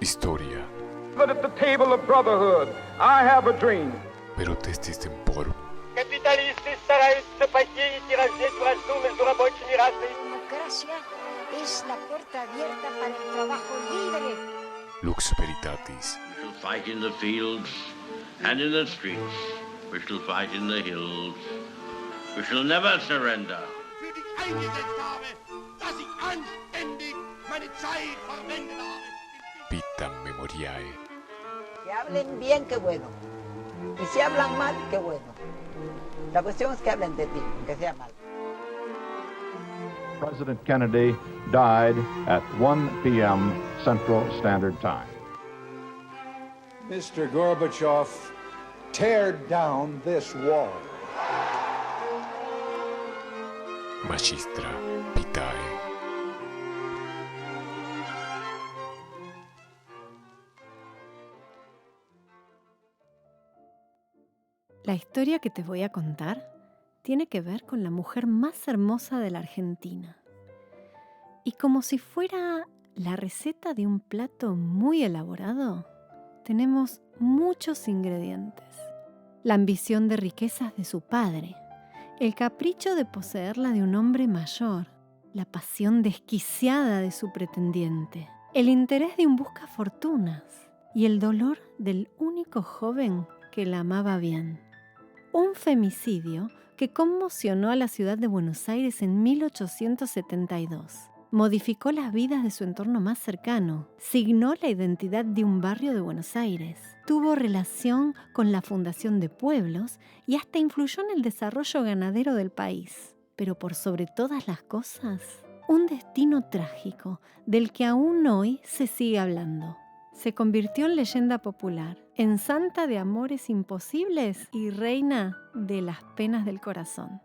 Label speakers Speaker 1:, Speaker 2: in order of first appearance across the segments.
Speaker 1: Historia.
Speaker 2: But at the table of brotherhood, I have a dream.
Speaker 1: Перотести темпор.
Speaker 3: Капиталисты стараются посеять и раздеть в разумы между рабочими расами.
Speaker 4: Democracia es la puerta abierta para el trabajo libre.
Speaker 1: Lux veritatis.
Speaker 5: We shall fight in the fields and in the streets. We shall fight in the hills. We shall never surrender.
Speaker 3: Für dich eingesetzt habe, dass ich anständig meine Zeit verwendet habe.
Speaker 1: Vitam memoriae.
Speaker 6: Que hablen bien, qué bueno. Y si hablan mal, qué bueno. La cuestión es que hablen de ti, aunque sea mal.
Speaker 7: President Kennedy died at 1 p.m. Central Standard Time.
Speaker 2: Mr. Gorbachev, tear down this wall.
Speaker 1: Magistra vitae.
Speaker 8: La historia que te voy a contar tiene que ver con la mujer más hermosa de la Argentina. Y como si fuera la receta de un plato muy elaborado, tenemos muchos ingredientes. La ambición de riquezas de su padre, el capricho de poseerla de un hombre mayor, la pasión desquiciada de su pretendiente, el interés de un buscafortunas y el dolor del único joven que la amaba bien. Un femicidio que conmocionó a la ciudad de Buenos Aires en 1872. Modificó las vidas de su entorno más cercano, signó la identidad de un barrio de Buenos Aires, tuvo relación con la fundación de pueblos y hasta influyó en el desarrollo ganadero del país. Pero por sobre todas las cosas, un destino trágico del que aún hoy se sigue hablando. Se convirtió en leyenda popular, en santa de amores imposibles y reina de las penas del corazón.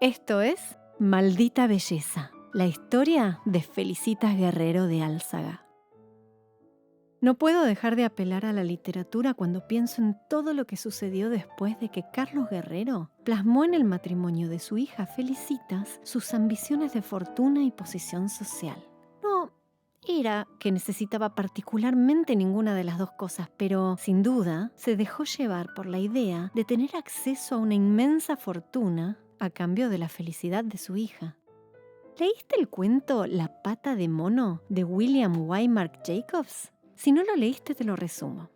Speaker 8: Esto es Maldita Belleza, la historia de Felicitas Guerrero de Álzaga. No puedo dejar de apelar a la literatura cuando pienso en todo lo que sucedió después de que Carlos Guerrero plasmó en el matrimonio de su hija Felicitas sus ambiciones de fortuna y posición social. No era que necesitaba particularmente ninguna de las dos cosas, pero sin duda se dejó llevar por la idea de tener acceso a una inmensa fortuna a cambio de la felicidad de su hija. ¿Leíste el cuento La pata de mono de William Waymark Jacobs? Si no lo leíste, te lo resumo.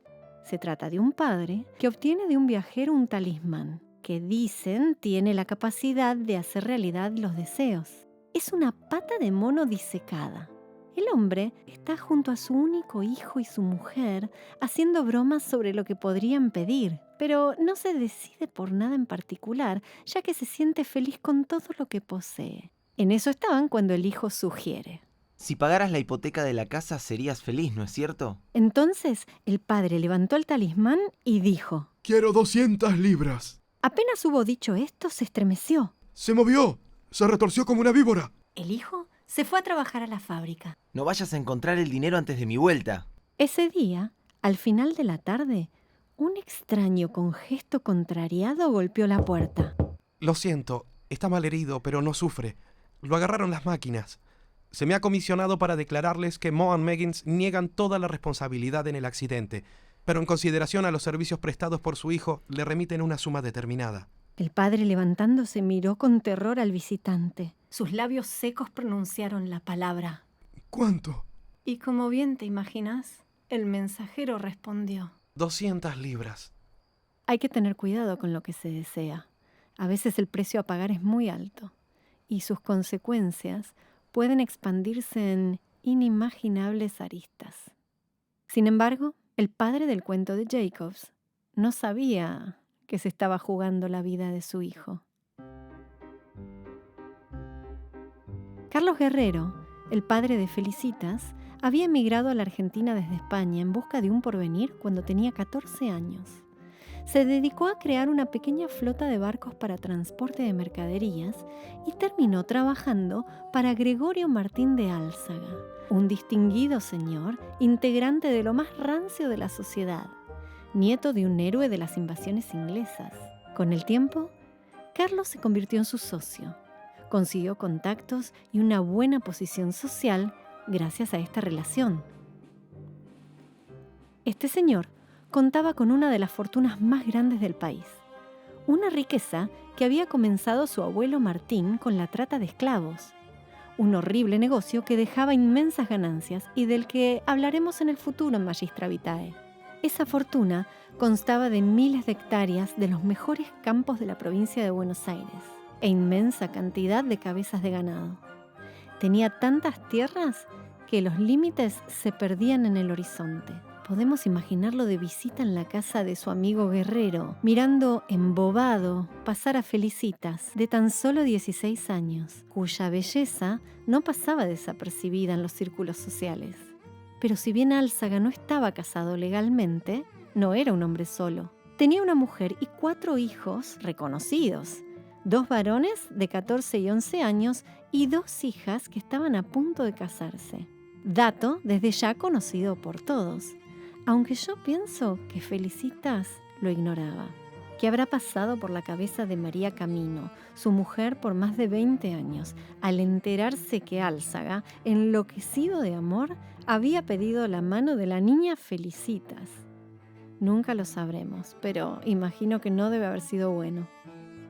Speaker 8: Se trata de un padre que obtiene de un viajero un talismán que dicen tiene la capacidad de hacer realidad los deseos. Es una pata de mono disecada. El hombre está junto a su único hijo y su mujer haciendo bromas sobre lo que podrían pedir, pero no se decide por nada en particular, ya que se siente feliz con todo lo que posee. En eso estaban cuando el hijo sugiere:
Speaker 9: si pagaras la hipoteca de la casa serías feliz, ¿no es cierto?
Speaker 8: Entonces el padre levantó el talismán y dijo:
Speaker 10: Quiero 200 libras.
Speaker 8: Apenas hubo dicho esto, se estremeció.
Speaker 10: Se movió, se retorció como una víbora.
Speaker 8: El hijo se fue a trabajar a la fábrica.
Speaker 9: No vayas a encontrar el dinero antes de mi vuelta.
Speaker 8: Ese día, al final de la tarde, un extraño con gesto contrariado golpeó la puerta.
Speaker 10: Lo siento, está malherido, pero no sufre. Lo agarraron las máquinas. Se me ha comisionado para declararles que Moe & Meggins niegan toda la responsabilidad en el accidente, pero en consideración a los servicios prestados por su hijo, le remiten una suma determinada.
Speaker 8: El padre, levantándose, miró con terror al visitante. Sus labios secos pronunciaron la palabra:
Speaker 10: ¿Cuánto?
Speaker 8: Y como bien te imaginas, el mensajero respondió:
Speaker 10: 200 libras.
Speaker 8: Hay que tener cuidado con lo que se desea. A veces el precio a pagar es muy alto y sus consecuencias pueden expandirse en inimaginables aristas. Sin embargo, el padre del cuento de Jacobs no sabía que se estaba jugando la vida de su hijo. Carlos Guerrero, el padre de Felicitas, había emigrado a la Argentina desde España en busca de un porvenir cuando tenía 14 años. Se dedicó a crear una pequeña flota de barcos para transporte de mercaderías y terminó trabajando para Gregorio Martín de Álzaga, un distinguido señor integrante de lo más rancio de la sociedad, nieto de un héroe de las invasiones inglesas. Con el tiempo, Carlos se convirtió en su socio. Consiguió contactos y una buena posición social gracias a esta relación. Este señor contaba con una de las fortunas más grandes del país. Una riqueza que había comenzado su abuelo Martín con la trata de esclavos. Un horrible negocio que dejaba inmensas ganancias y del que hablaremos en el futuro en Magistra Vitae. Esa fortuna constaba de miles de hectáreas de los mejores campos de la provincia de Buenos Aires e inmensa cantidad de cabezas de ganado. Tenía tantas tierras que los límites se perdían en el horizonte. Podemos imaginarlo de visita en la casa de su amigo Guerrero, mirando embobado pasar a Felicitas, de tan solo 16 años, cuya belleza no pasaba desapercibida en los círculos sociales. Pero si bien Álzaga no estaba casado legalmente, no era un hombre solo. Tenía una mujer y 4 hijos reconocidos, 2 varones de 14 y 11 años y 2 hijas que estaban a punto de casarse. Dato desde ya conocido por todos. Aunque yo pienso que Felicitas lo ignoraba. ¿Qué habrá pasado por la cabeza de María Camino, su mujer por más de 20 años, al enterarse que Álzaga, enloquecido de amor, había pedido la mano de la niña Felicitas? Nunca lo sabremos, pero imagino que no debe haber sido bueno.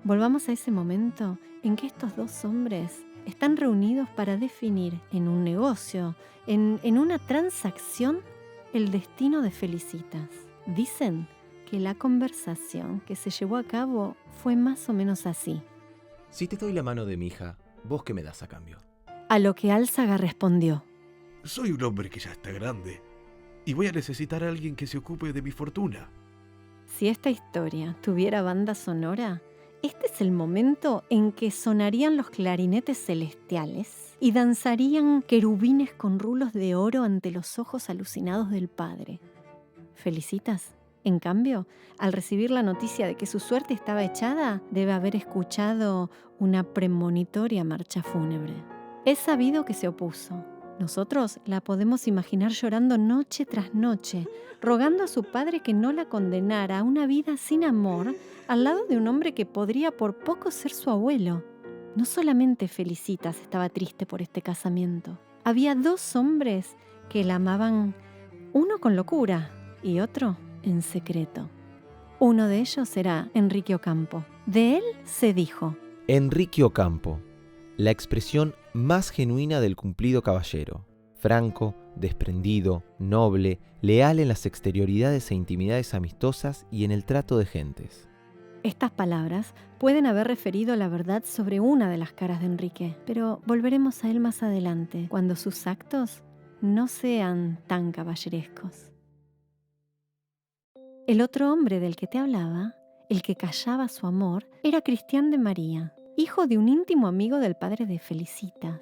Speaker 8: Volvamos a ese momento en que estos 2 hombres están reunidos para definir en un negocio, en una transacción, el destino de Felicitas. Dicen que la conversación que se llevó a cabo fue más o menos así.
Speaker 9: Si te doy la mano de mi hija, ¿vos qué me das a cambio?
Speaker 8: A lo que Álzaga respondió:
Speaker 11: soy un hombre que ya está grande y voy a necesitar a alguien que se ocupe de mi fortuna.
Speaker 8: Si esta historia tuviera banda sonora, este es el momento en que sonarían los clarinetes celestiales y danzarían querubines con rulos de oro ante los ojos alucinados del padre. Felicitas, en cambio, al recibir la noticia de que su suerte estaba echada, debe haber escuchado una premonitoria marcha fúnebre. Es sabido que se opuso. Nosotros la podemos imaginar llorando noche tras noche, rogando a su padre que no la condenara a una vida sin amor al lado de un hombre que podría por poco ser su abuelo. No solamente Felicitas estaba triste por este casamiento. Había 2 hombres que la amaban, uno con locura y otro en secreto. Uno de ellos era Enrique Ocampo. De él se dijo:
Speaker 9: Enrique Ocampo, la expresión más genuina del cumplido caballero, franco, desprendido, noble, leal en las exterioridades e intimidades amistosas y en el trato de gentes.
Speaker 8: Estas palabras pueden haber referido la verdad sobre una de las caras de Enrique, pero volveremos a él más adelante, cuando sus actos no sean tan caballerescos. El otro hombre del que te hablaba, el que callaba su amor, era Cristián de María, hijo de un íntimo amigo del padre de Felicitas.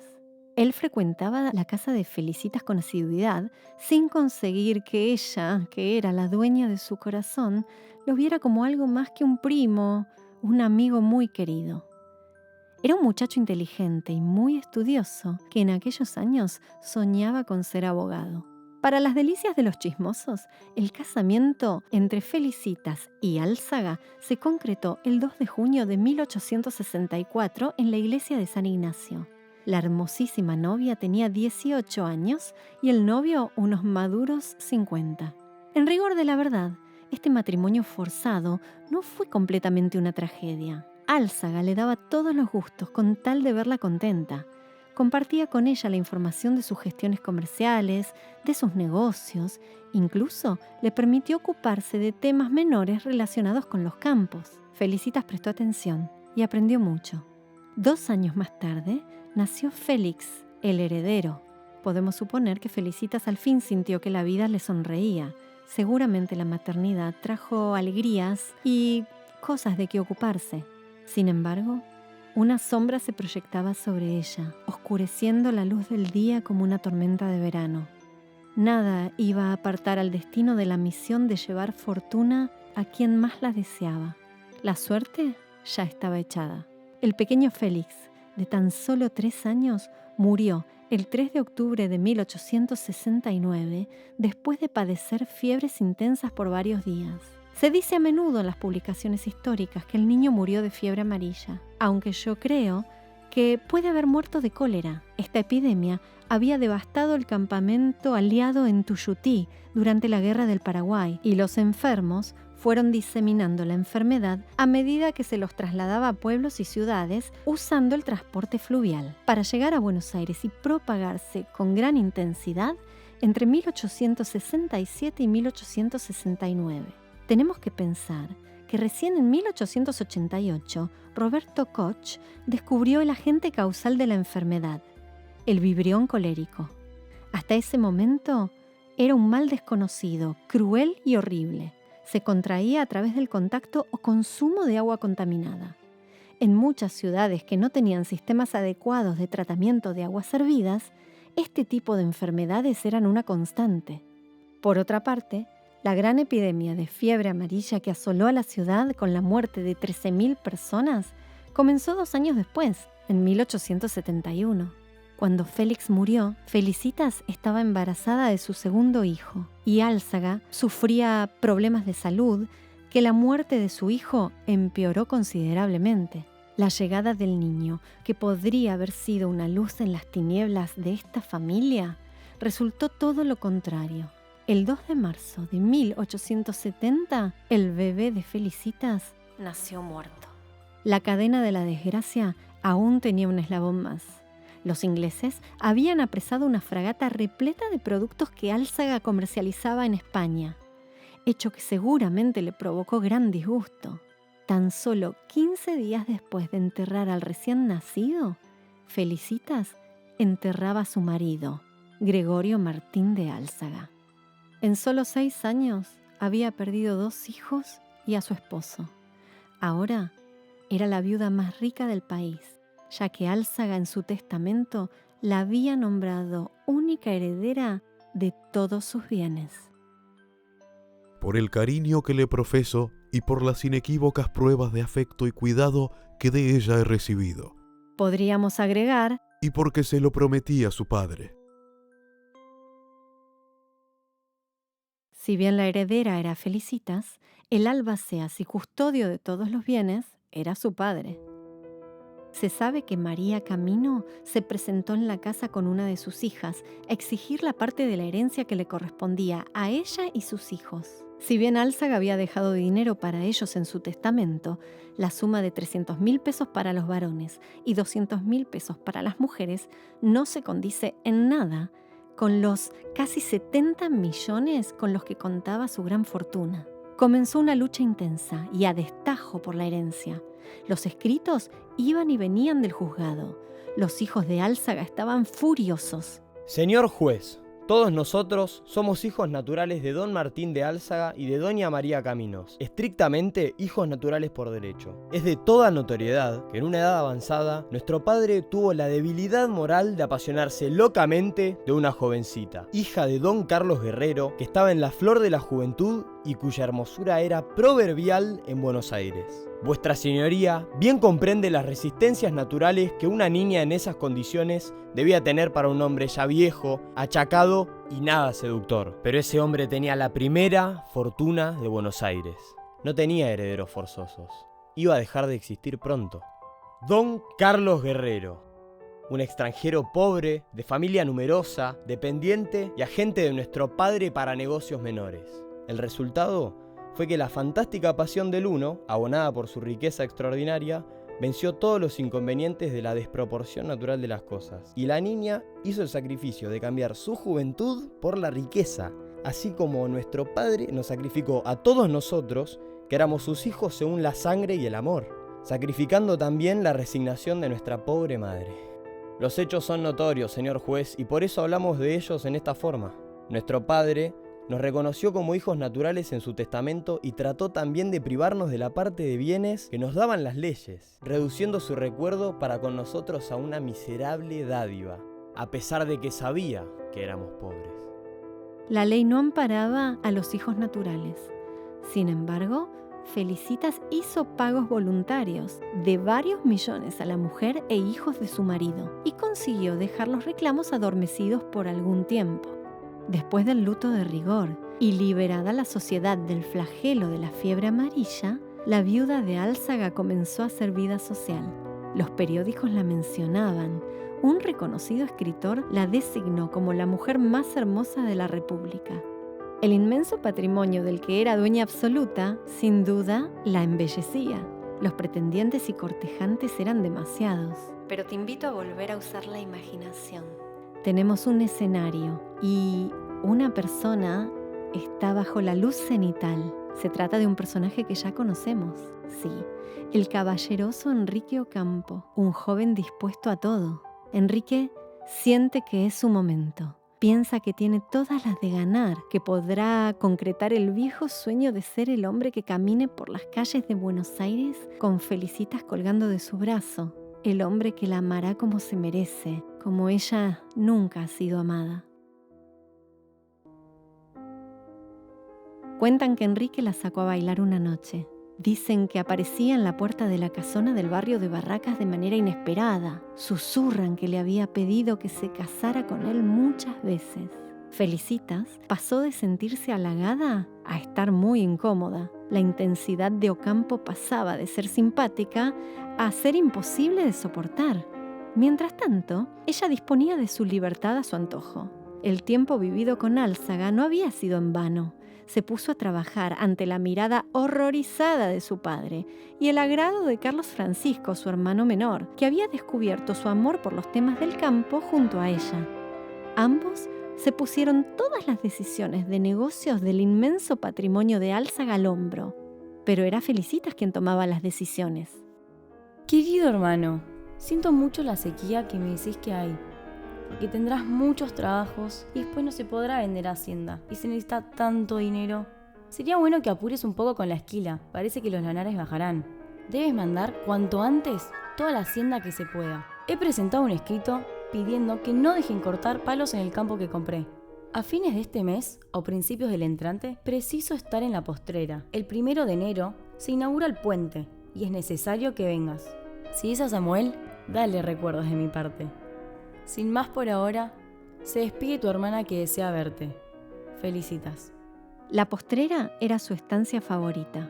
Speaker 8: Él frecuentaba la casa de Felicitas con asiduidad, sin conseguir que ella, que era la dueña de su corazón, lo viera como algo más que un primo, un amigo muy querido. Era un muchacho inteligente y muy estudioso que en aquellos años soñaba con ser abogado. Para las delicias de los chismosos, el casamiento entre Felicitas y Álzaga se concretó el 2 de junio de 1864 en la iglesia de San Ignacio. La hermosísima novia tenía 18 años y el novio unos maduros 50. En rigor de la verdad, este matrimonio forzado no fue completamente una tragedia. Álzaga le daba todos los gustos con tal de verla contenta. Compartía con ella la información de sus gestiones comerciales, de sus negocios, incluso le permitió ocuparse de temas menores relacionados con los campos. Felicitas prestó atención y aprendió mucho. 2 años más tarde, nació Félix, el heredero. Podemos suponer que Felicitas al fin sintió que la vida le sonreía. Seguramente la maternidad trajo alegrías y cosas de que ocuparse. Sin embargo, una sombra se proyectaba sobre ella, oscureciendo la luz del día como una tormenta de verano. Nada iba a apartar al destino de la misión de llevar fortuna a quien más la deseaba. La suerte ya estaba echada. El pequeño Félix, de tan solo 3 años, murió el 3 de octubre de 1869 después de padecer fiebres intensas por varios días. Se dice a menudo en las publicaciones históricas que el niño murió de fiebre amarilla, aunque yo creo que puede haber muerto de cólera. Esta epidemia había devastado el campamento aliado en Tuyutí durante la Guerra del Paraguay y los enfermos fueron diseminando la enfermedad a medida que se los trasladaba a pueblos y ciudades usando el transporte fluvial, para llegar a Buenos Aires y propagarse con gran intensidad entre 1867 y 1869. Tenemos que pensar que recién en 1888 Roberto Koch descubrió el agente causal de la enfermedad, el vibrión colérico. Hasta ese momento era un mal desconocido, cruel y horrible. Se contraía a través del contacto o consumo de agua contaminada. En muchas ciudades que no tenían sistemas adecuados de tratamiento de aguas servidas, este tipo de enfermedades eran una constante. Por otra parte, la gran epidemia de fiebre amarilla que asoló a la ciudad con la muerte de 13.000 personas comenzó 2 años después, en 1871. Cuando Félix murió, Felicitas estaba embarazada de su segundo hijo y Álzaga sufría problemas de salud que la muerte de su hijo empeoró considerablemente. La llegada del niño, que podría haber sido una luz en las tinieblas de esta familia, resultó todo lo contrario. El 2 de marzo de 1870, el bebé de Felicitas nació muerto. La cadena de la desgracia aún tenía un eslabón más. Los ingleses habían apresado una fragata repleta de productos que Álzaga comercializaba en España, hecho que seguramente le provocó gran disgusto. Tan solo 15 días después de enterrar al recién nacido, Felicitas enterraba a su marido, Gregorio Martín de Álzaga. En solo 6 años había perdido 2 hijos y a su esposo. Ahora era la viuda más rica del país, ya que Álzaga en su testamento la había nombrado única heredera de todos sus bienes.
Speaker 11: Por el cariño que le profeso y por las inequívocas pruebas de afecto y cuidado que de ella he recibido.
Speaker 8: Podríamos agregar,
Speaker 11: y porque se lo prometí a su padre.
Speaker 8: Si bien la heredera era Felicitas, el albaceas y custodio de todos los bienes era su padre. Se sabe que María Camino se presentó en la casa con una de sus hijas a exigir la parte de la herencia que le correspondía a ella y sus hijos. Si bien Álzaga había dejado dinero para ellos en su testamento, la suma de 300.000 pesos para los varones y 200.000 pesos para las mujeres no se condice en nada con los casi 70 millones con los que contaba su gran fortuna. Comenzó una lucha intensa y a destajo por la herencia. Los escritos iban y venían del juzgado. Los hijos de Álzaga estaban furiosos.
Speaker 12: Señor juez, todos nosotros somos hijos naturales de don Martín de Álzaga y de doña María Caminos, estrictamente hijos naturales por derecho. Es de toda notoriedad que en una edad avanzada, nuestro padre tuvo la debilidad moral de apasionarse locamente de una jovencita, hija de don Carlos Guerrero, que estaba en la flor de la juventud y cuya hermosura era proverbial en Buenos Aires. Vuestra señoría bien comprende las resistencias naturales que una niña en esas condiciones debía tener para un hombre ya viejo, achacado y nada seductor. Pero ese hombre tenía la primera fortuna de Buenos Aires. No tenía herederos forzosos. Iba a dejar de existir pronto. Don Carlos Guerrero, un extranjero pobre, de familia numerosa, dependiente y agente de nuestro padre para negocios menores. El resultado fue que la fantástica pasión del uno, abonada por su riqueza extraordinaria, venció todos los inconvenientes de la desproporción natural de las cosas. Y la niña hizo el sacrificio de cambiar su juventud por la riqueza, así como nuestro padre nos sacrificó a todos nosotros, que éramos sus hijos según la sangre y el amor, sacrificando también la resignación de nuestra pobre madre. Los hechos son notorios, señor juez, y por eso hablamos de ellos en esta forma. Nuestro padre nos reconoció como hijos naturales en su testamento y trató también de privarnos de la parte de bienes que nos daban las leyes, reduciendo su recuerdo para con nosotros a una miserable dádiva, a pesar de que sabía que éramos pobres.
Speaker 8: La ley no amparaba a los hijos naturales. Sin embargo, Felicitas hizo pagos voluntarios de varios millones a la mujer e hijos de su marido y consiguió dejar los reclamos adormecidos por algún tiempo. Después del luto de rigor y liberada la sociedad del flagelo de la fiebre amarilla, la viuda de Álzaga comenzó a hacer vida social. Los periódicos la mencionaban, un reconocido escritor la designó como la mujer más hermosa de la República. El inmenso patrimonio del que era dueña absoluta, sin duda, la embellecía. Los pretendientes y cortejantes eran demasiados. Pero te invito a volver a usar la imaginación. Tenemos un escenario y una persona está bajo la luz cenital. Se trata de un personaje que ya conocemos, sí, el caballeroso Enrique Ocampo, un joven dispuesto a todo. Enrique siente que es su momento. Piensa que tiene todas las de ganar, que podrá concretar el viejo sueño de ser el hombre que camine por las calles de Buenos Aires con Felicitas colgando de su brazo, el hombre que la amará como se merece, como ella nunca ha sido amada. Cuentan que Enrique la sacó a bailar una noche. Dicen que aparecía en la puerta de la casona del barrio de Barracas de manera inesperada. Susurran que le había pedido que se casara con él muchas veces. Felicitas pasó de sentirse halagada a estar muy incómoda. La intensidad de Ocampo pasaba de ser simpática a ser imposible de soportar. Mientras tanto, ella disponía de su libertad a su antojo. El tiempo vivido con Álzaga no había sido en vano. Se puso a trabajar ante la mirada horrorizada de su padre y el agrado de Carlos Francisco, su hermano menor, que había descubierto su amor por los temas del campo junto a ella. Ambos se pusieron todas las decisiones de negocios del inmenso patrimonio de Álzaga al hombro, pero era Felicitas quien tomaba las decisiones.
Speaker 13: Querido hermano, siento mucho la sequía que me decís que hay, porque tendrás muchos trabajos y después no se podrá vender Hacienda y se necesita tanto dinero. Sería bueno que apures un poco con la esquila, parece que los lanares bajarán. Debes mandar cuanto antes toda la hacienda que se pueda. He presentado un escrito pidiendo que no dejen cortar palos en el campo que compré. A fines de este mes o principios del entrante, preciso estar en la postrera. El 1 de enero se inaugura el puente y es necesario que vengas. Si es a Samuel, dale recuerdos de mi parte. Sin más por ahora, se despide tu hermana que desea verte. Felicitas.
Speaker 8: La postrera era su estancia favorita.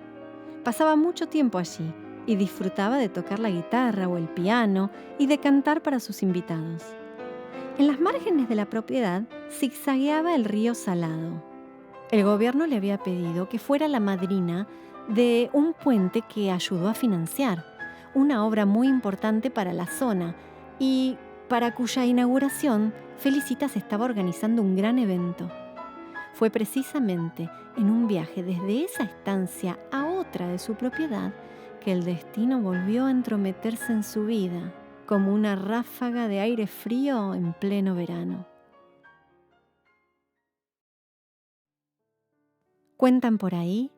Speaker 8: Pasaba mucho tiempo allí y disfrutaba de tocar la guitarra o el piano y de cantar para sus invitados. En las márgenes de la propiedad zigzagueaba el río Salado. El gobierno le había pedido que fuera la madrina de un puente que ayudó a financiar, una obra muy importante para la zona y para cuya inauguración Felicitas estaba organizando un gran evento. Fue precisamente en un viaje desde esa estancia a otra de su propiedad que el destino volvió a entrometerse en su vida, como una ráfaga de aire frío en pleno verano. Cuentan por ahí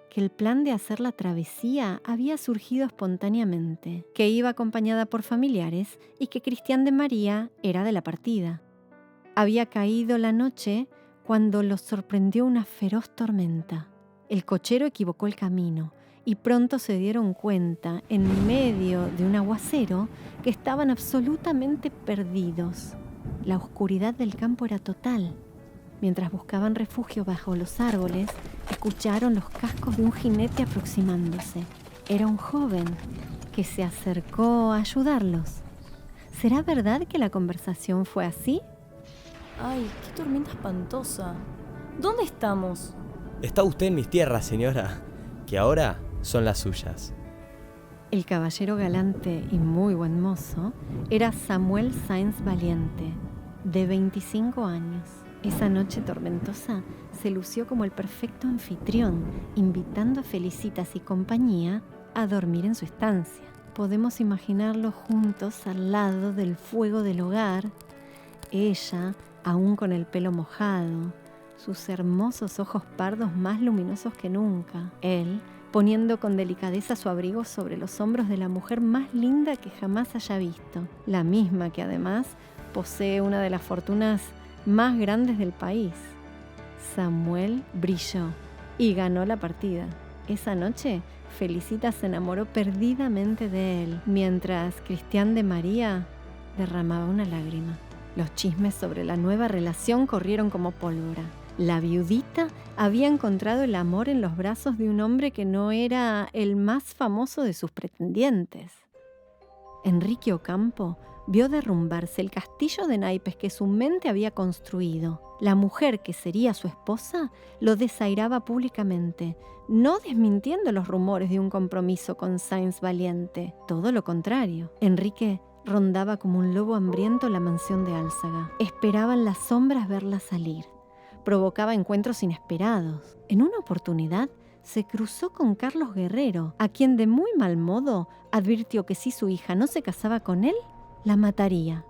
Speaker 8: que el plan de hacer la travesía había surgido espontáneamente, que iba acompañada por familiares y que Cristián de María era de la partida. Había caído la noche cuando los sorprendió una feroz tormenta. El cochero equivocó el camino y pronto se dieron cuenta, en medio de un aguacero, que estaban absolutamente perdidos. La oscuridad del campo era total. Mientras buscaban refugio bajo los árboles, escucharon los cascos de un jinete aproximándose. Era un joven que se acercó a ayudarlos. ¿Será verdad que la conversación fue así?
Speaker 13: ¡Ay, qué tormenta espantosa! ¿Dónde estamos?
Speaker 12: Está usted en mis tierras, señora, que ahora son las suyas.
Speaker 8: El caballero galante y muy buen mozo era Samuel Sáenz Valiente, de 25 años. Esa noche tormentosa se lució como el perfecto anfitrión, invitando a Felicitas y compañía a dormir en su estancia. Podemos imaginarlos juntos al lado del fuego del hogar, ella aún con el pelo mojado, sus hermosos ojos pardos más luminosos que nunca, él poniendo con delicadeza su abrigo sobre los hombros de la mujer más linda que jamás haya visto, la misma que además posee una de las fortunas más grandes del país. Samuel brilló y ganó la partida. Esa noche, Felicitas se enamoró perdidamente de él, mientras Cristián de María derramaba una lágrima. Los chismes sobre la nueva relación corrieron como pólvora. La viudita había encontrado el amor en los brazos de un hombre que no era el más famoso de sus pretendientes. Enrique Ocampo vio derrumbarse el castillo de naipes que su mente había construido. La mujer que sería su esposa lo desairaba públicamente, no desmintiendo los rumores de un compromiso con Sáenz Valiente. Todo lo contrario. Enrique rondaba como un lobo hambriento la mansión de Álzaga. Esperaban las sombras verla salir. Provocaba encuentros inesperados. En una oportunidad se cruzó con Carlos Guerrero, a quien de muy mal modo advirtió que si su hija no se casaba con él, la mataría.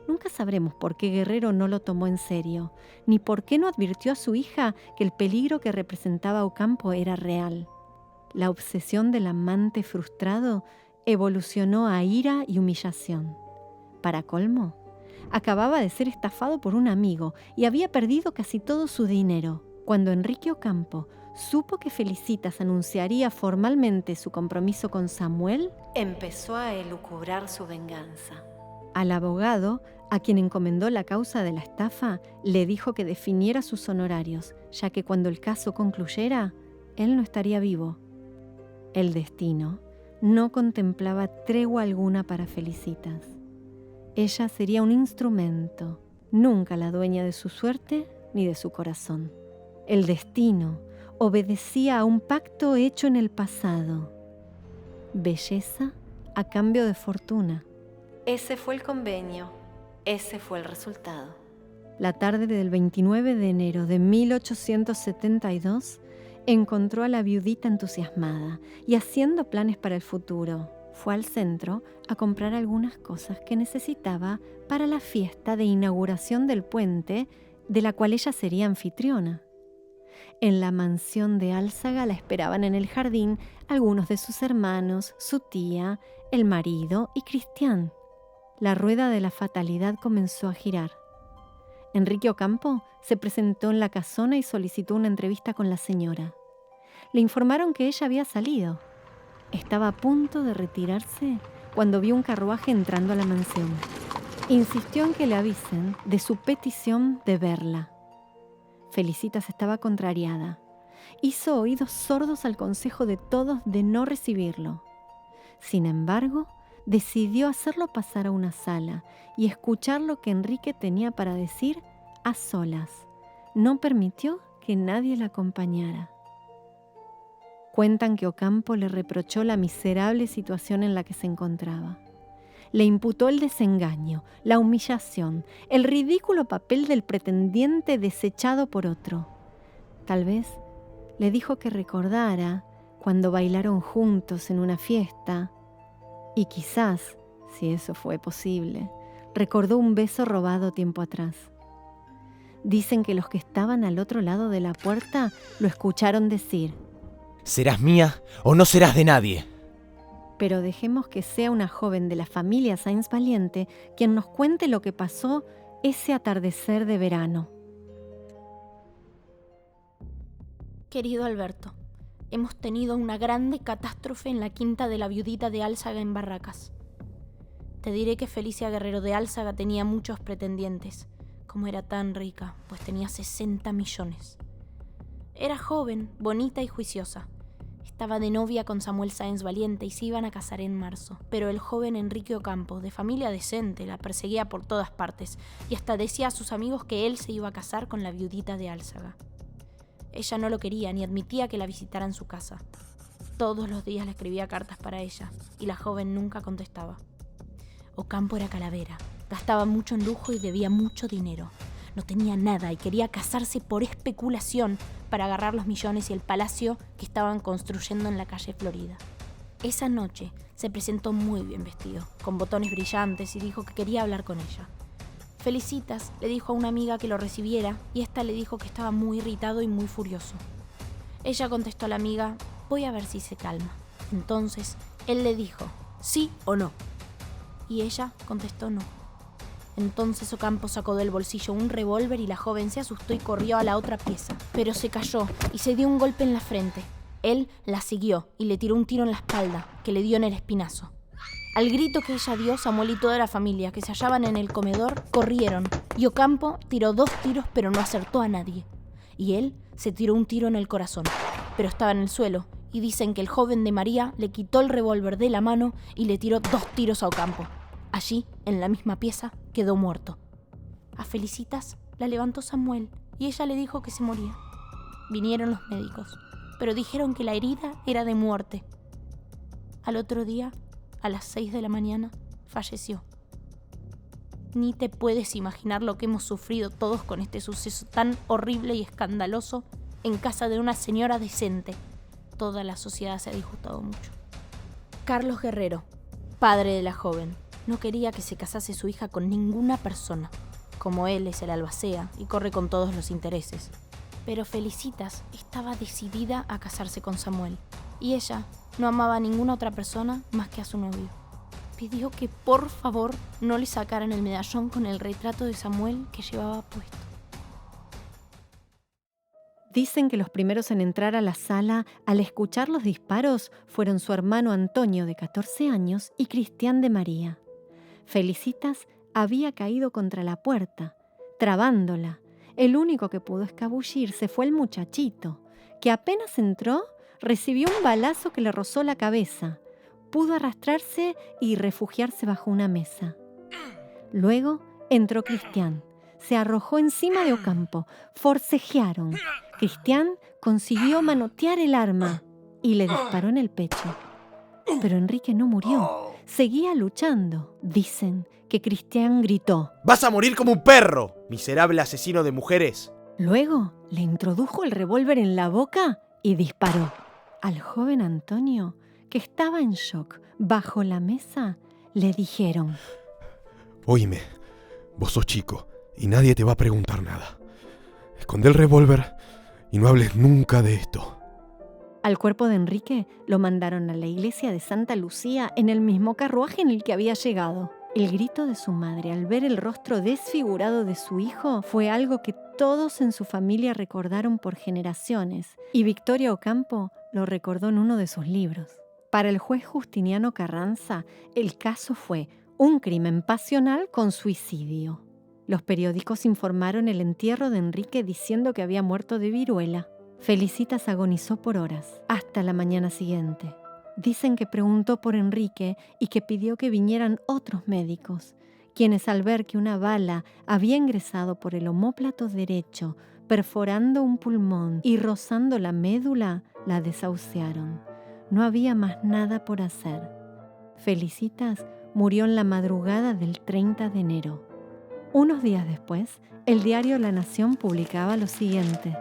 Speaker 8: Nunca sabremos por qué Guerrero no lo tomó en serio, ni por qué no advirtió a su hija que el peligro que representaba Ocampo era real. La obsesión del amante frustrado evolucionó a ira y humillación. Para colmo, acababa de ser estafado por un amigo y había perdido casi todo su dinero. Cuando Enrique Ocampo supo que Felicitas anunciaría formalmente su compromiso con Samuel, empezó a elucubrar su venganza. Al abogado, a quien encomendó la causa de la estafa, le dijo que definiera sus honorarios, ya que cuando el caso concluyera, él no estaría vivo. El destino no contemplaba tregua alguna para Felicitas. Ella sería un instrumento, nunca la dueña de su suerte ni de su corazón. El destino obedecía a un pacto hecho en el pasado. Belleza a cambio de fortuna. Ese fue el convenio, ese fue el resultado. La tarde del 29 de enero de 1872 encontró a la viudita entusiasmada y haciendo planes para el futuro. Fue al centro a comprar algunas cosas que necesitaba para la fiesta de inauguración del puente, de la cual ella sería anfitriona. En la mansión de Álzaga la esperaban en el jardín algunos de sus hermanos, su tía, el marido y Cristián. La rueda de la fatalidad comenzó a girar. Enrique Ocampo se presentó en la casona y solicitó una entrevista con la señora. Le informaron que ella había salido. Estaba a punto de retirarse cuando vio un carruaje entrando a la mansión. Insistió en que le avisen de su petición de verla. Felicitas estaba contrariada. Hizo oídos sordos al consejo de todos de no recibirlo. Sin embargo, decidió hacerlo pasar a una sala y escuchar lo que Enrique tenía para decir a solas. No permitió que nadie la acompañara. Cuentan que Ocampo le reprochó la miserable situación en la que se encontraba. Le imputó el desengaño, la humillación, el ridículo papel del pretendiente desechado por otro. Tal vez le dijo que recordara cuando bailaron juntos en una fiesta y quizás, si eso fue posible, recordó un beso robado tiempo atrás. Dicen que los que estaban al otro lado de la puerta lo escucharon decir:
Speaker 9: ¿serás mía o no serás de nadie?
Speaker 8: Pero dejemos que sea una joven de la familia Sáenz Valiente quien nos cuente lo que pasó ese atardecer de verano.
Speaker 14: Querido Alberto, hemos tenido una grande catástrofe en la quinta de la viudita de Álzaga en Barracas. Te diré que Felicia Guerrero de Álzaga tenía muchos pretendientes. Como era tan rica, pues tenía 60 millones. Era joven, bonita y juiciosa. Estaba de novia con Samuel Sáenz Valiente y se iban a casar en marzo. Pero el joven Enrique Ocampo, de familia decente, la perseguía por todas partes y hasta decía a sus amigos que él se iba a casar con la viudita de Álzaga. Ella no lo quería ni admitía que la visitara en su casa. Todos los días le escribía cartas para ella y la joven nunca contestaba. Ocampo era calavera, gastaba mucho en lujo y debía mucho dinero. No tenía nada y quería casarse por especulación para agarrar los millones y el palacio que estaban construyendo en la calle Florida. Esa noche se presentó muy bien vestido, con botones brillantes y dijo que quería hablar con ella. Felicitas le dijo a una amiga que lo recibiera y ésta le dijo que estaba muy irritado y muy furioso. Ella contestó a la amiga: voy a ver si se calma. Entonces él le dijo: ¿sí o no? Y ella contestó no. Entonces Ocampo sacó del bolsillo un revólver y la joven se asustó y corrió a la otra pieza. Pero se cayó y se dio un golpe en la frente. Él la siguió y le tiró un tiro en la espalda, que le dio en el espinazo. Al grito que ella dio, Samuel y toda la familia que se hallaban en el comedor corrieron y Ocampo tiró 2 tiros pero no acertó a nadie. Y él se tiró un tiro en el corazón, pero estaba en el suelo y dicen que el joven de María le quitó el revólver de la mano y le tiró 2 tiros a Ocampo. Allí, en la misma pieza, quedó muerto. A Felicitas la levantó Samuel y ella le dijo que se moría. Vinieron los médicos, pero dijeron que la herida era de muerte. Al otro día, a las 6 de la mañana, falleció. Ni te puedes imaginar lo que hemos sufrido todos con este suceso tan horrible y escandaloso en casa de una señora decente. Toda la sociedad se ha disgustado mucho. Carlos Guerrero, padre de la joven, no quería que se casase su hija con ninguna persona, como él es el albacea y corre con todos los intereses. Pero Felicitas estaba decidida a casarse con Samuel, y ella no amaba a ninguna otra persona más que a su novio. Pidió que por favor no le sacaran el medallón con el retrato de Samuel que llevaba puesto.
Speaker 8: Dicen que los primeros en entrar a la sala al escuchar los disparos fueron su hermano Antonio, de 14 años, y Cristian de María. Felicitas había caído contra la puerta, trabándola. El único que pudo escabullirse fue el muchachito, que apenas entró, recibió un balazo que le rozó la cabeza. Pudo arrastrarse y refugiarse bajo una mesa. Luego entró Cristian. Se arrojó encima de Ocampo. Forcejearon. Cristian consiguió manotear el arma y le disparó en el pecho. Pero Enrique no murió. Seguía luchando. Dicen que Cristian gritó:
Speaker 15: ¡Vas a morir como un perro, miserable asesino de mujeres!
Speaker 8: Luego le introdujo el revólver en la boca y disparó. Al joven Antonio, que estaba en shock bajo la mesa, le dijeron:
Speaker 10: Oíme, vos sos chico y nadie te va a preguntar nada. Esconde el revólver y no hables nunca de esto.
Speaker 8: Al cuerpo de Enrique lo mandaron a la iglesia de Santa Lucía en el mismo carruaje en el que había llegado. El grito de su madre al ver el rostro desfigurado de su hijo fue algo que todos en su familia recordaron por generaciones, y Victoria Ocampo lo recordó en uno de sus libros. Para el juez Justiniano Carranza, el caso fue un crimen pasional con suicidio. Los periódicos informaron el entierro de Enrique diciendo que había muerto de viruela. Felicitas agonizó por horas, hasta la mañana siguiente. Dicen que preguntó por Enrique y que pidió que vinieran otros médicos, quienes al ver que una bala había ingresado por el omóplato derecho, perforando un pulmón y rozando la médula, la desahuciaron. No había más nada por hacer. Felicitas murió en la madrugada del 30 de enero. Unos días después, el diario La Nación publicaba lo siguiente: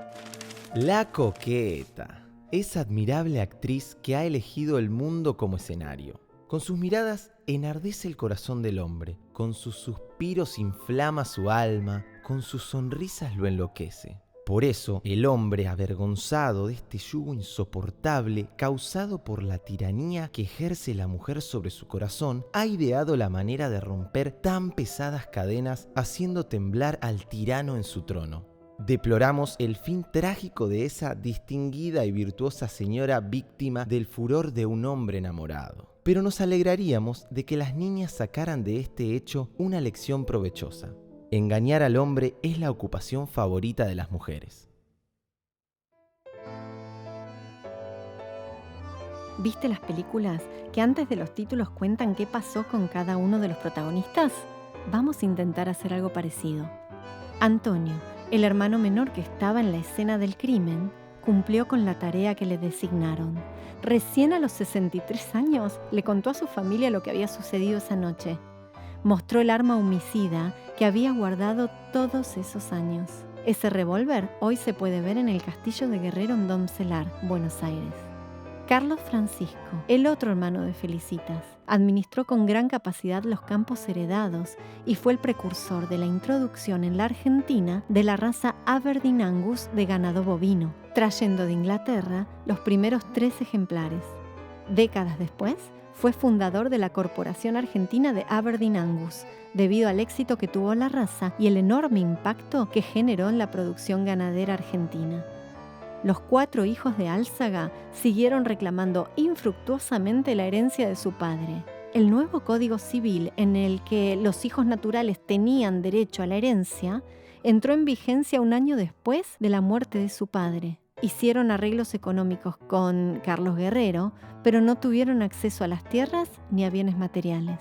Speaker 9: La coqueta, esa admirable actriz que ha elegido el mundo como escenario. Con sus miradas enardece el corazón del hombre, con sus suspiros inflama su alma, con sus sonrisas lo enloquece. Por eso, el hombre, avergonzado de este yugo insoportable causado por la tiranía que ejerce la mujer sobre su corazón, ha ideado la manera de romper tan pesadas cadenas, haciendo temblar al tirano en su trono. Deploramos el fin trágico de esa distinguida y virtuosa señora víctima del furor de un hombre enamorado. Pero nos alegraríamos de que las niñas sacaran de este hecho una lección provechosa. Engañar al hombre es la ocupación favorita de las mujeres.
Speaker 8: ¿Viste las películas que antes de los títulos cuentan qué pasó con cada uno de los protagonistas? Vamos a intentar hacer algo parecido. Antonio, el hermano menor que estaba en la escena del crimen, cumplió con la tarea que le designaron. Recién a los 63 años le contó a su familia lo que había sucedido esa noche. Mostró el arma homicida que había guardado todos esos años. Ese revólver hoy se puede ver en el castillo de Guerrero en Domcelar, Buenos Aires. Carlos Francisco, el otro hermano de Felicitas, administró con gran capacidad los campos heredados y fue el precursor de la introducción en la Argentina de la raza Aberdeen Angus de ganado bovino, trayendo de Inglaterra los primeros 3 ejemplares. Décadas después, fue fundador de la Corporación Argentina de Aberdeen Angus, debido al éxito que tuvo la raza y el enorme impacto que generó en la producción ganadera argentina. Los 4 hijos de Álzaga siguieron reclamando infructuosamente la herencia de su padre. El nuevo Código Civil, en el que los hijos naturales tenían derecho a la herencia, entró en vigencia un año después de la muerte de su padre. Hicieron arreglos económicos con Carlos Guerrero, pero no tuvieron acceso a las tierras ni a bienes materiales.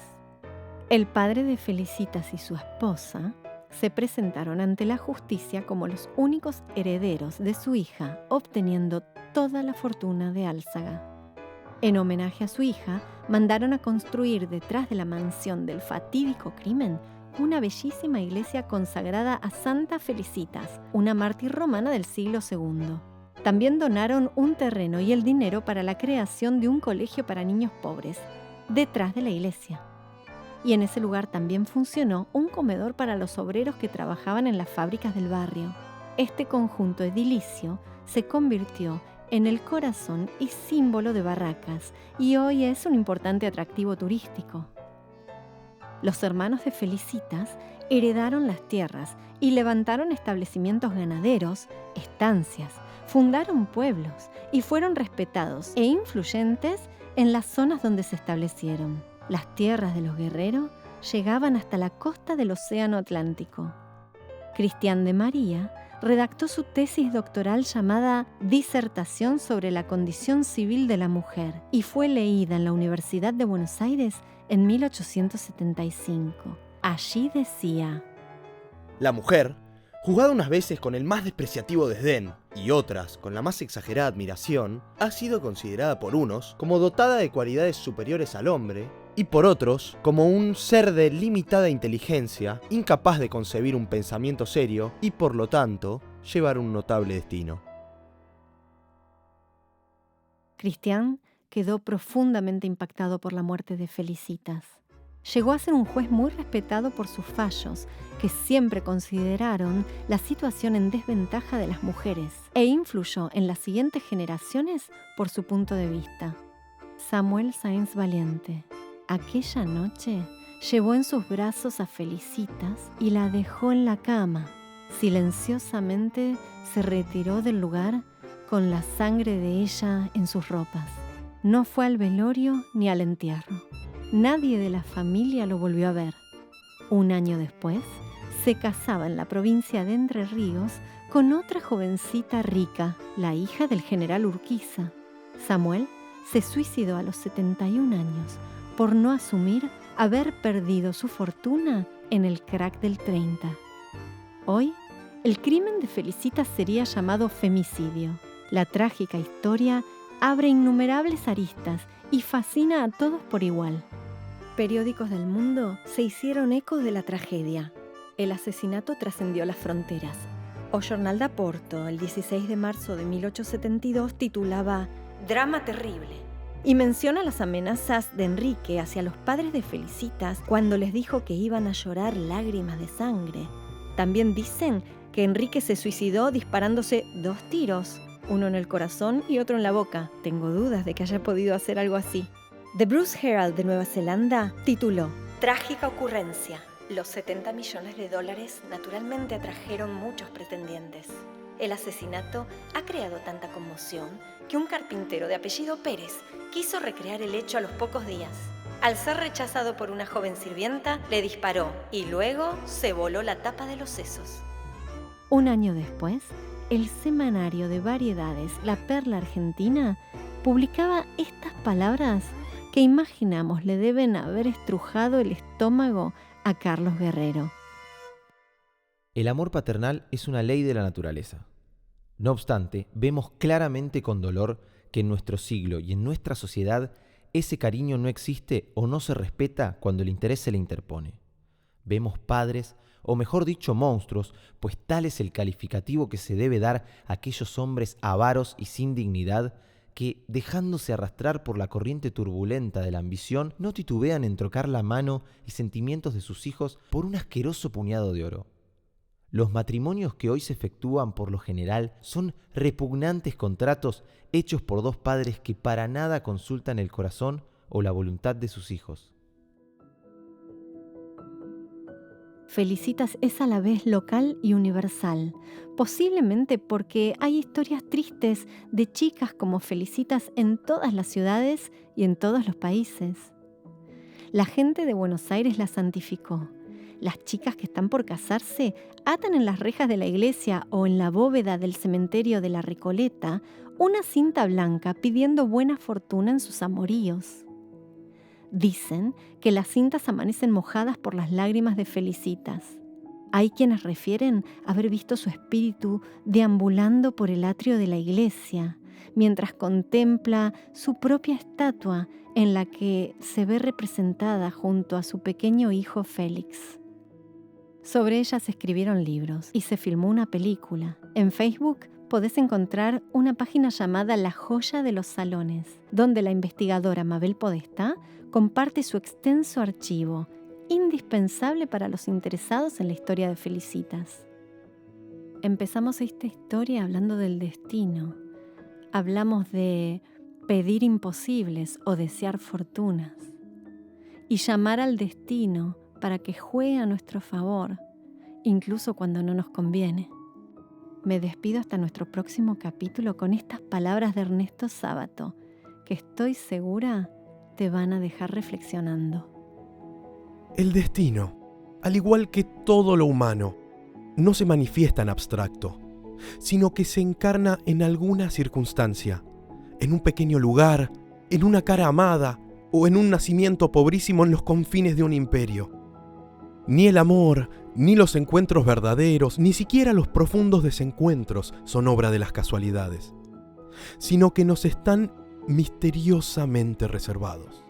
Speaker 8: El padre de Felicitas y su esposa se presentaron ante la justicia como los únicos herederos de su hija, obteniendo toda la fortuna de Álzaga. En homenaje a su hija, mandaron a construir detrás de la mansión del fatídico crimen una bellísima iglesia consagrada a Santa Felicitas, una mártir romana del siglo II. También donaron un terreno y el dinero para la creación de un colegio para niños pobres, detrás de la iglesia. Y en ese lugar también funcionó un comedor para los obreros que trabajaban en las fábricas del barrio. Este conjunto edilicio se convirtió en el corazón y símbolo de Barracas, y hoy es un importante atractivo turístico. Los hermanos de Felicitas heredaron las tierras y levantaron establecimientos ganaderos, estancias, fundaron pueblos y fueron respetados e influyentes en las zonas donde se establecieron. Las tierras de los guerreros llegaban hasta la costa del Océano Atlántico. Cristián de María redactó su tesis doctoral llamada Disertación sobre la condición civil de la mujer y fue leída en la Universidad de Buenos Aires en 1875. Allí decía:
Speaker 15: La mujer, juzgada unas veces con el más despreciativo desdén y otras con la más exagerada admiración, ha sido considerada por unos como dotada de cualidades superiores al hombre y por otros como un ser de limitada inteligencia, incapaz de concebir un pensamiento serio y por lo tanto llevar un notable destino.
Speaker 8: Cristián quedó profundamente impactado por la muerte de Felicitas. Llegó a ser un juez muy respetado por sus fallos, que siempre consideraron la situación en desventaja de las mujeres, e influyó en las siguientes generaciones por su punto de vista. Samuel Sáenz Valiente. Aquella noche llevó en sus brazos a Felicitas y la dejó en la cama. Silenciosamente se retiró del lugar con la sangre de ella en sus ropas. No fue al velorio ni al entierro. Nadie de la familia lo volvió a ver. Un año después, se casaba en la provincia de Entre Ríos con otra jovencita rica, la hija del general Urquiza. Samuel se suicidó a los 71 años por no asumir haber perdido su fortuna en el crack del 30. Hoy, el crimen de Felicitas sería llamado femicidio. La trágica historia abre innumerables aristas y fascina a todos por igual. Periódicos del mundo se hicieron ecos de la tragedia. El asesinato trascendió las fronteras. O Jornal da Porto, el 16 de marzo de 1872, titulaba «Drama terrible» y menciona las amenazas de Enrique hacia los padres de Felicitas cuando les dijo que iban a llorar lágrimas de sangre. También dicen que Enrique se suicidó disparándose 2 tiros, uno en el corazón y otro en la boca. Tengo dudas de que haya podido hacer algo así. The Bruce Herald de Nueva Zelanda tituló «Trágica ocurrencia. Los 70 millones de dólares naturalmente atrajeron muchos pretendientes. El asesinato ha creado tanta conmoción que un carpintero de apellido Pérez quiso recrear el hecho a los pocos días. Al ser rechazado por una joven sirvienta, le disparó y luego se voló la tapa de los sesos». Un año después, el semanario de variedades La Perla Argentina publicaba estas palabras que imaginamos le deben haber estrujado el estómago a Carlos Guerrero.
Speaker 9: El amor paternal es una ley de la naturaleza. No obstante, vemos claramente con dolor que en nuestro siglo y en nuestra sociedad ese cariño no existe o no se respeta cuando el interés se le interpone. Vemos padres, o mejor dicho monstruos, pues tal es el calificativo que se debe dar a aquellos hombres avaros y sin dignidad que, dejándose arrastrar por la corriente turbulenta de la ambición, no titubean en trocar la mano y sentimientos de sus hijos por un asqueroso puñado de oro. Los matrimonios que hoy se efectúan por lo general son repugnantes contratos hechos por 2 padres que para nada consultan el corazón o la voluntad de sus hijos.
Speaker 8: Felicitas es a la vez local y universal, posiblemente porque hay historias tristes de chicas como Felicitas en todas las ciudades y en todos los países. La gente de Buenos Aires la santificó. Las chicas que están por casarse atan en las rejas de la iglesia o en la bóveda del cementerio de la Recoleta una cinta blanca pidiendo buena fortuna en sus amoríos. Dicen que las cintas amanecen mojadas por las lágrimas de Felicitas. Hay quienes refieren haber visto su espíritu deambulando por el atrio de la iglesia, mientras contempla su propia estatua en la que se ve representada junto a su pequeño hijo Félix. Sobre ella se escribieron libros y se filmó una película. En Facebook podés encontrar una página llamada La Joya de los Salones, donde la investigadora Mabel Podestá comparte su extenso archivo, indispensable para los interesados en la historia de Felicitas. Empezamos esta historia hablando del destino. Hablamos de pedir imposibles o desear fortunas y llamar al destino para que juegue a nuestro favor, incluso cuando no nos conviene. Me despido hasta nuestro próximo capítulo con estas palabras de Ernesto Sábato, que estoy segura te van a dejar reflexionando.
Speaker 10: El destino, al igual que todo lo humano, no se manifiesta en abstracto, sino que se encarna en alguna circunstancia, en un pequeño lugar, en una cara amada o en un nacimiento pobrísimo en los confines de un imperio. Ni el amor, ni los encuentros verdaderos, ni siquiera los profundos desencuentros son obra de las casualidades, sino que nos están misteriosamente reservados.